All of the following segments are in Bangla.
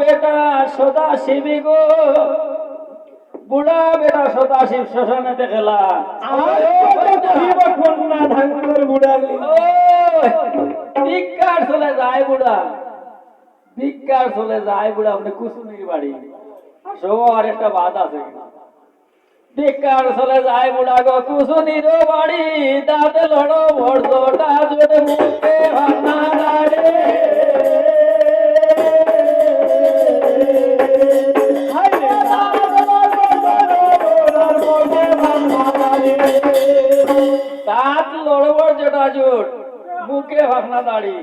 বেটা সদাশিব গো, বুড়া বেটা সদাশিব শ্মশানে দেখলা ভিক্ষার চলে যায় বুড়া, ভিক্ষার চলে যায় বুড়া। আপনি কুসুমির বাড়ি আসো, আর একটা বাদ আছে। ভিক্ষার চলে যায় বুড়া গো কুসুনির বাড়ি, দাঁতে লড়ো বর্ষটা জোরে মুখে ভাঙা দাঁড়ে। দাঁত লড়বড় যেটা জোট, মুখে ভাবনা দাড়ি।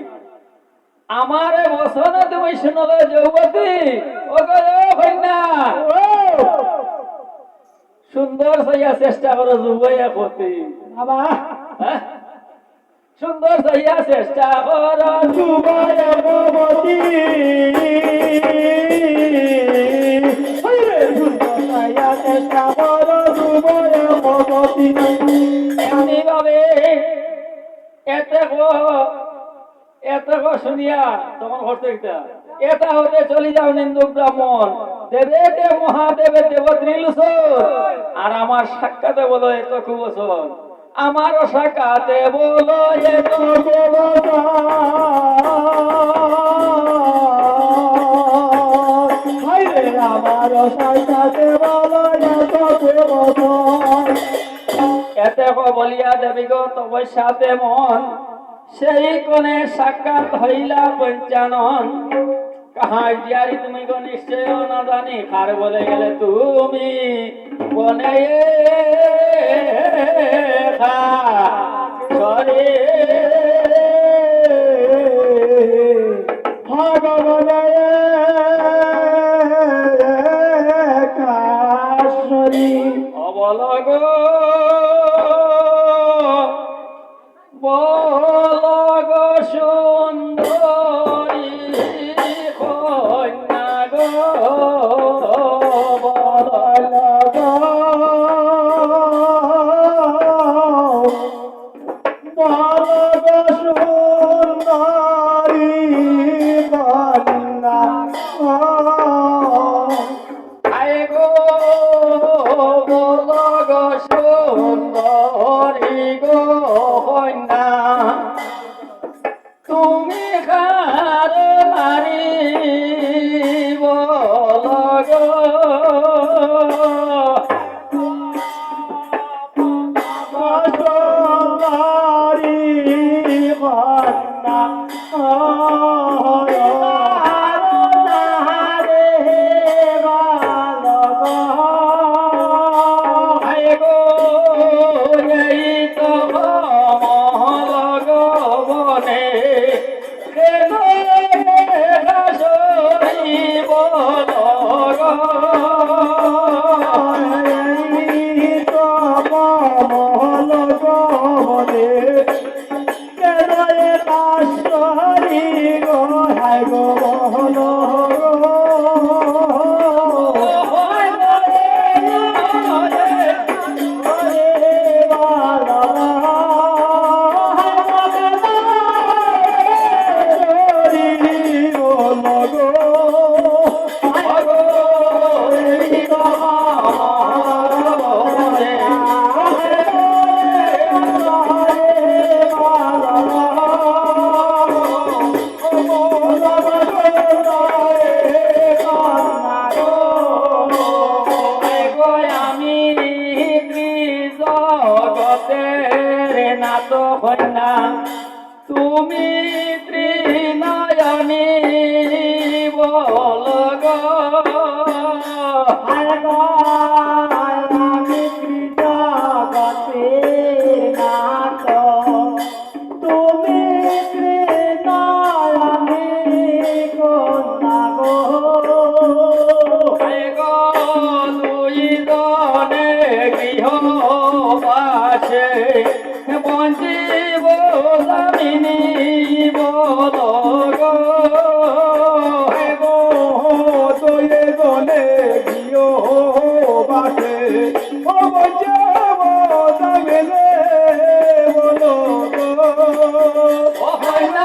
আমারে বসনে তুমি শুনলে যৌবতী, ও গো কন্যা, সুন্দর সাইয়া চেষ্টা করো যুবইয়া করতে। হ্যাঁ? সুন্দর সাইয়া চেষ্টা করো যুবইয়া যুবতী, সুন্দর সাইয়া চেষ্টা করো যুবইয়া যুবতী। এমনি ভাবে এত শুনিয়া তখন ঘটতে এটা হতে চলে যাও নিন্দুক ব্রাহ্মণ, দেবে দে মহাদেবে দেব ত্রিলোচন। আর আমার সাক্ষাতে বলো এত কুবচন, আমারও সাক্ষাতে বলো এত কুবচন। আমারও সাক্ষাতে বলো এত কুবচন। এতে বলিয়া দেবী গো তবে সাথে মন, সেই কোণে সাক্ষাৎ হইলা পঞ্চানন। কাহার দিয়ারি তুমি গো নিশ্চয় না জানি, কার বলে গেলে তুমি বনে সরে ভগবনে কাশ্বরী অবলগ বলগ সুন্দরী কন্যা গো, বলগ বলগ সুন্দরী কন্যা আয় গো, বলগ সুন্দরী গো কন্যা, তুমি কার নারী বলগ সুন্দরী কন্যা কন্যা, তুমি ত্রিনয়নী বলগ আমি ত্রিজগতে নাথ, তুমি ত্রিনয়নী কন্যা গো, দুই জনে গৃহবাসে বঞ্চিব দামিনী বলগ তোয়ে গলে গিয়ে বাসে বঞ্চিব দামিনী বলগ হয় না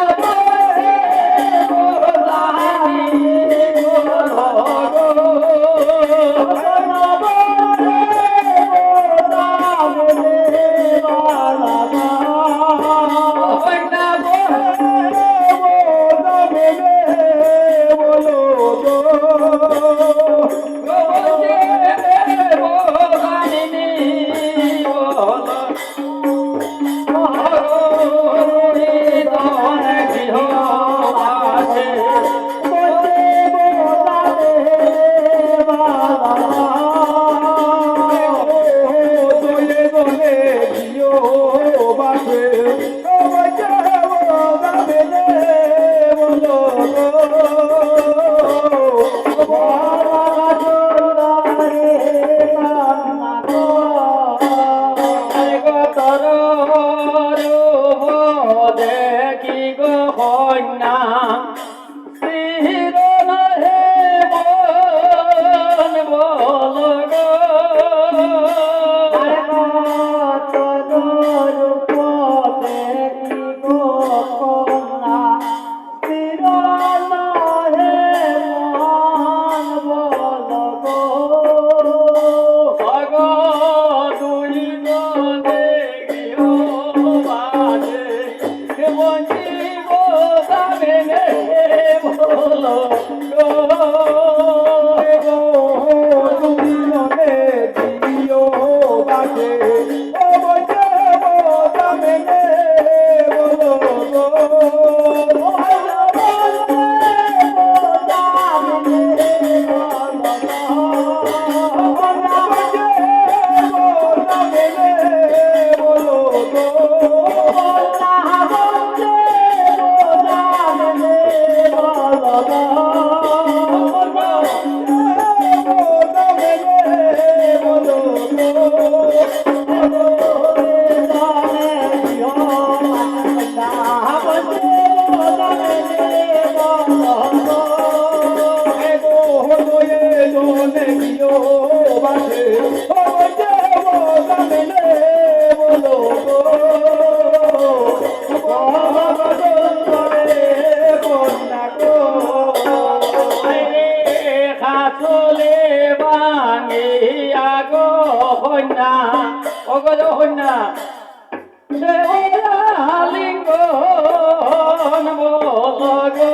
বাজে ও বজে ও দামনে বলো গো চলে বাঙিয়া গো হন্যা অগজ হন্যা লিঙ্গ বল গো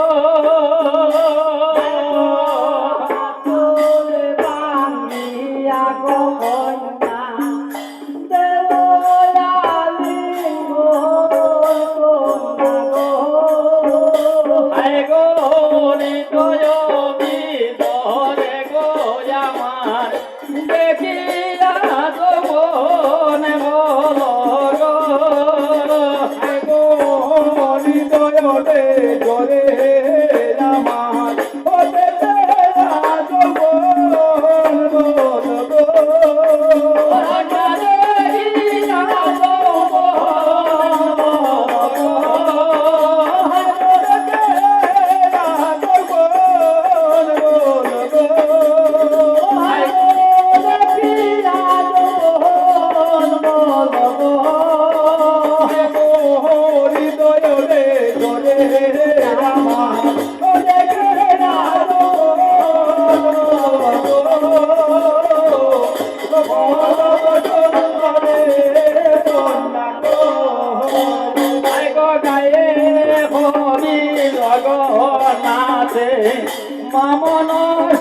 মামন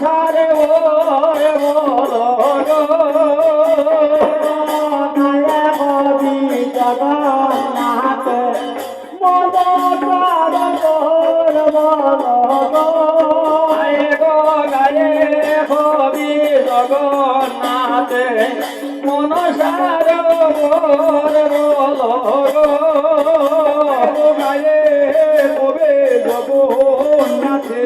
সারে ওরে বল কবি জগন্নাথ মন গায়ে কবি জগন্নাথ মন সারে ওরে বল গায়ে কবে জগন্নাথে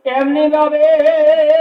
এমনি ভাবে